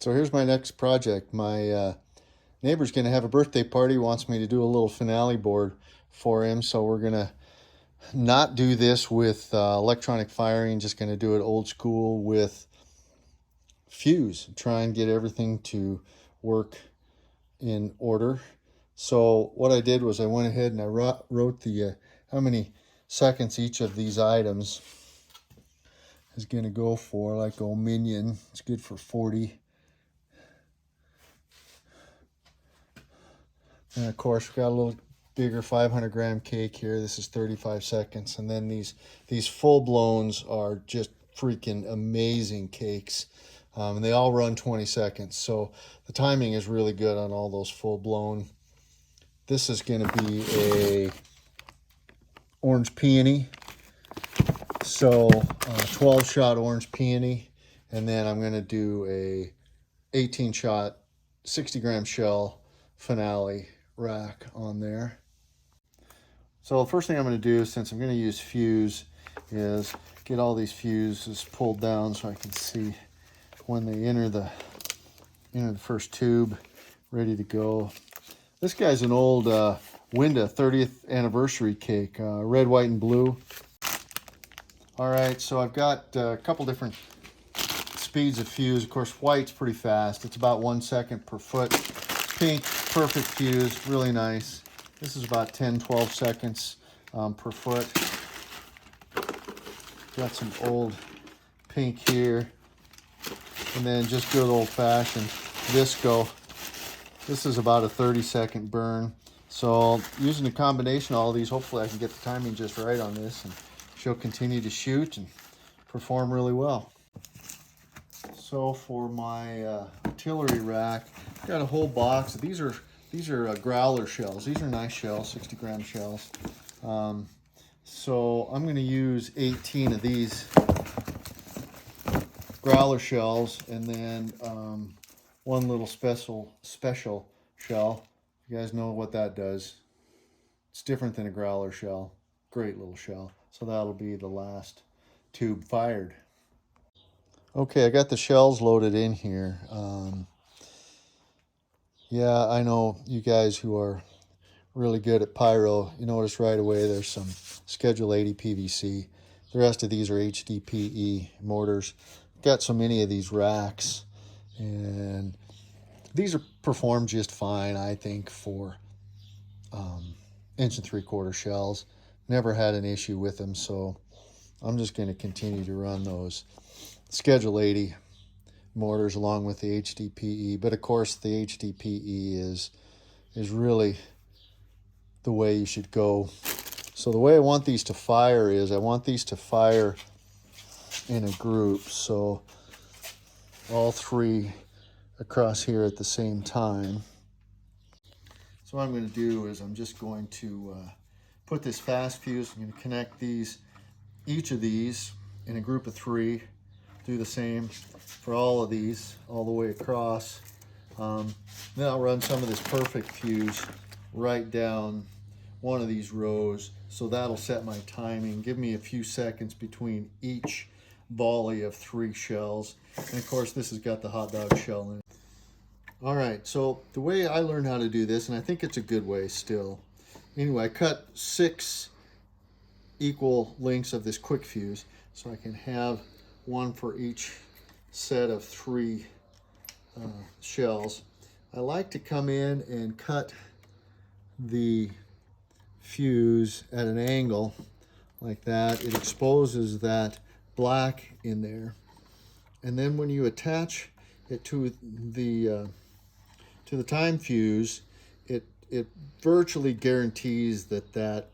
So here's my next project. My neighbor's going to have a birthday party, wants me to do a little finale board for him. So we're going to not do this with electronic firing, just going to do it old school with fuse, try and get everything to work in order. So what I did was I went ahead and I wrote the how many seconds each of these items is going to go for, like old Minion. It's good for 40. And of course, we've got a little bigger 500-gram cake here. This is 35 seconds. And then these full-blowns are just freaking amazing cakes. And they all run 20 seconds. So the timing is really good on all those full-blown. This is going to be a orange peony. So 12-shot orange peony. And then I'm going to do a 18-shot 60-gram shell finale rack on there. So the first thing I'm going to do, since I'm going to use fuse, is get all these fuses pulled down so I can see when they enter the first tube, ready to go. This guy's an old Winda 30th anniversary cake, red, white, and blue. All right, so I've got a couple different speeds of fuse. Of course, white's pretty fast. It's about 1 second per foot. Pink, perfect fuse, really nice. This is about 10-12 seconds per foot. Got some old pink here. And then just good old-fashioned Visco. This is about a 30-second burn. So using a combination of all these, hopefully I can get the timing just right on this, and she'll continue to shoot and perform really well. So for my artillery rack, I've got a whole box. These are growler shells. These are nice shells, 60-gram shells. So I'm going to use 18 of these growler shells, and then one little special shell. You guys know what that does. It's different than a growler shell. Great little shell. So that'll be the last tube fired. Okay, I got the shells loaded in here. Yeah, I know you guys who are really good at pyro, you notice right away there's some Schedule 80 PVC. The rest of these are HDPE mortars. Got so many of these racks, and these are performed just fine, I think, for 1 3/4 shells. Never had an issue with them, so I'm just going to continue to run those Schedule 80 mortars along with the HDPE. But of course, the HDPE is really the way you should go. So the way I want these to fire is I want these to fire in a group. So all three across here at the same time. So what I'm going to do is I'm just going to put this fast fuse. I'm going to connect each of these in a group of 3. Do the same for all of these all the way across. Then I'll run some of this perfect fuse right down one of these rows. So that'll set my timing, give me a few seconds between each volley of 3 shells. And of course, this has got the hot dog shell in it. All right, so the way I learned how to do this, and I think it's a good way still. Anyway, I cut 6 equal lengths of this quick fuse, so I can have one for each set of 3 shells. I like to come in and cut the fuse at an angle like that. It exposes that black in there, and then when you attach it to the time fuse, it virtually guarantees that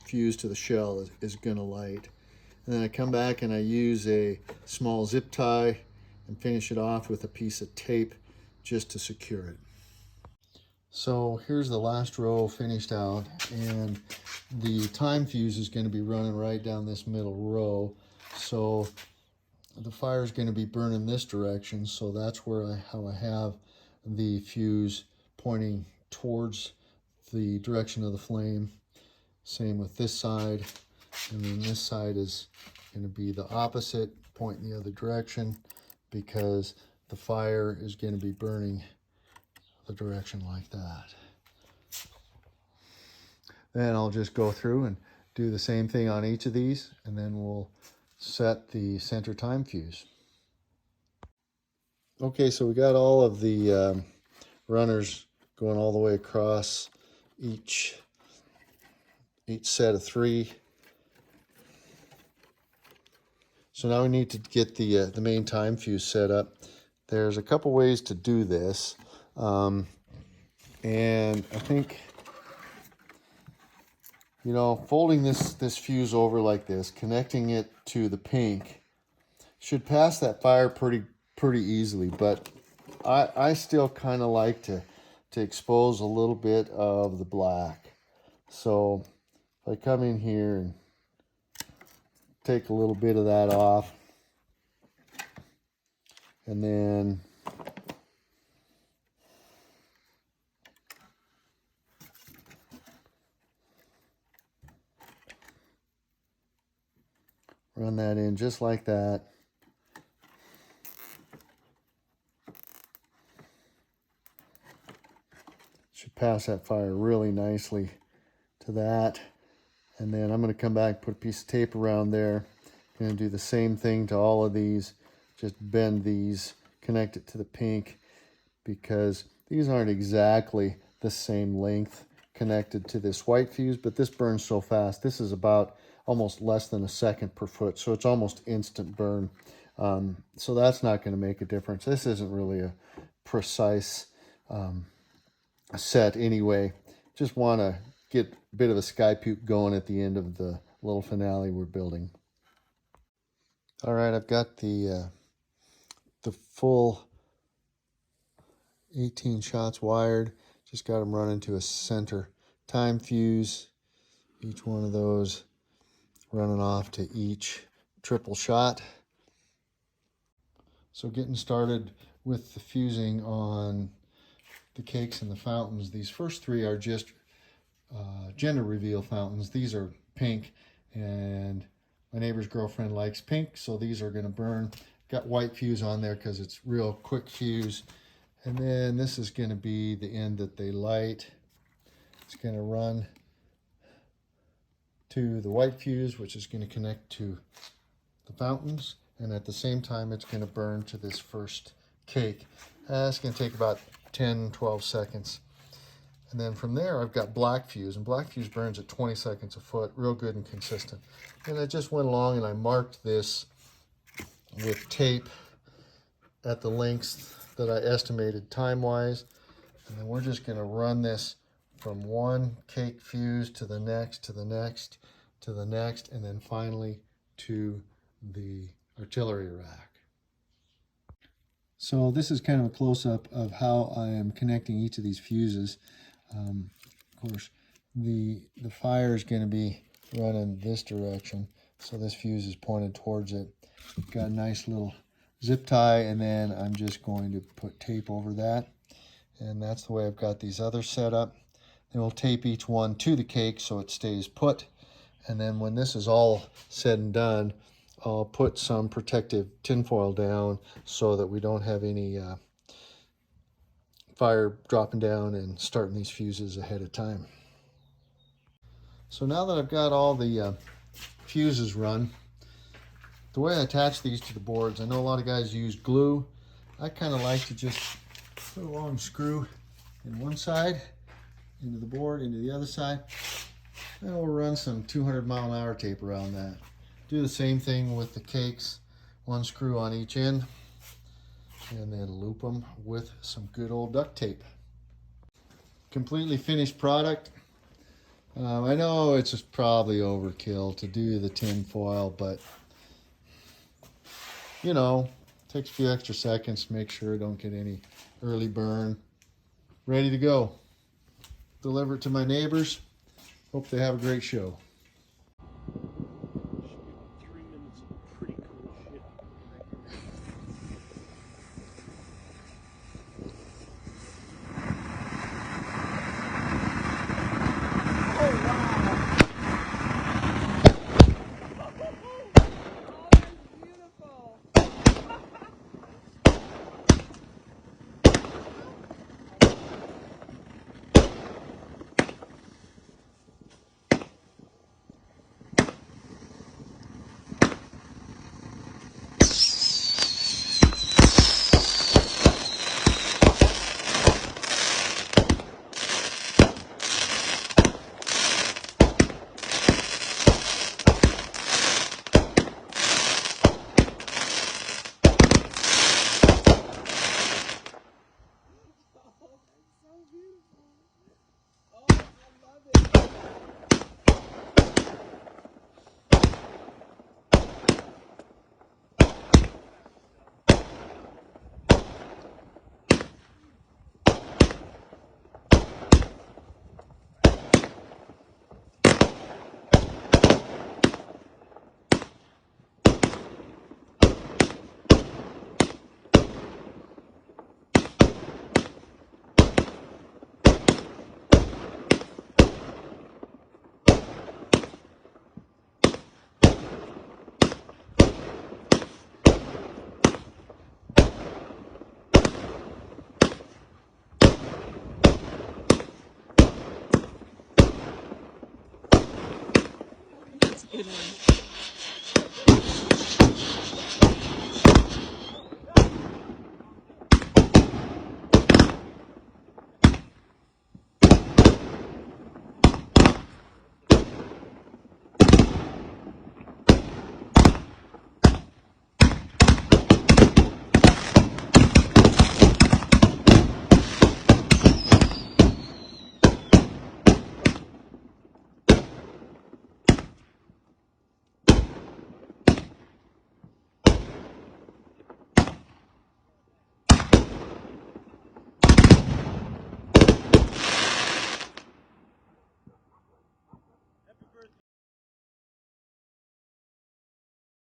fuse to the shell is going to light. And then I come back and I use a small zip tie and finish it off with a piece of tape just to secure it. So here's the last row finished out, and the time fuse is going to be running right down this middle row. So the fire is going to be burning this direction, so that's how I have the fuse pointing towards the direction of the flame. Same with this side, and then this side is going to be the opposite, pointing the other direction, because the fire is going to be burning the direction like that. Then I'll just go through and do the same thing on each of these, and then we'll set the center time fuse. Okay, so we got all of the runners going all the way across each set of 3. So now we need to get the main time fuse set up. There's a couple ways to do this, and I think, you know, folding this fuse over like this, connecting it to the pink, should pass that fire pretty easily. But I still kind of like to expose a little bit of the black. So if I come in here and take a little bit of that off, and then run that in just like that. Should pass that fire really nicely to that. And then I'm going to come back, put a piece of tape around there. I'm going to do the same thing to all of these. Just bend these, connect it to the pink, because these aren't exactly the same length connected to this white fuse, but this burns so fast. This is about almost less than a second per foot, so it's almost instant burn. So that's not going to make a difference. This isn't really a precise set anyway. Just want to get a bit of a sky puke going at the end of the little finale we're building. All right, I've got the full 18 shots wired. Just got them running to a center time fuse. Each one of those running off to each triple shot. So getting started with the fusing on the cakes and the fountains. These first 3 are just gender reveal fountains. These are pink, and my neighbor's girlfriend likes pink, so these are going to burn. Got white fuse on there because it's real quick fuse. And then this is going to be the end that they light. It's going to run to the white fuse, which is going to connect to the fountains, and at the same time it's going to burn to this first cake. It's going to take about 10-12 seconds. And then from there I've got black fuse, and black fuse burns at 20 seconds a foot, real good and consistent. And I just went along and I marked this with tape at the lengths that I estimated time-wise. And then we're just going to run this from one cake fuse to the next, to the next, to the next, and then finally to the artillery rack. So this is kind of a close-up of how I am connecting each of these fuses. Of course, the fire is going to be running this direction, so this fuse is pointed towards it. Got a nice little zip tie, and then I'm just going to put tape over that, and that's the way I've got these others set up. Then we'll tape each one to the cake so it stays put, and then when this is all said and done, I'll put some protective tinfoil down so that we don't have any fire dropping down and starting these fuses ahead of time. So now that I've got all the fuses run, the way I attach these to the boards, I know a lot of guys use glue. I kind of like to just put a long screw in one side, into the board, into the other side, and we'll run some 200-mile-an-hour tape around that. Do the same thing with the cakes, one screw on each end, and then loop them with some good old duct tape. Completely finished product. I know it's just probably overkill to do the tin foil, but you know, takes a few extra seconds to make sure I don't get any early burn. Ready to go. Deliver it to my neighbors. Hope they have a great show. good one.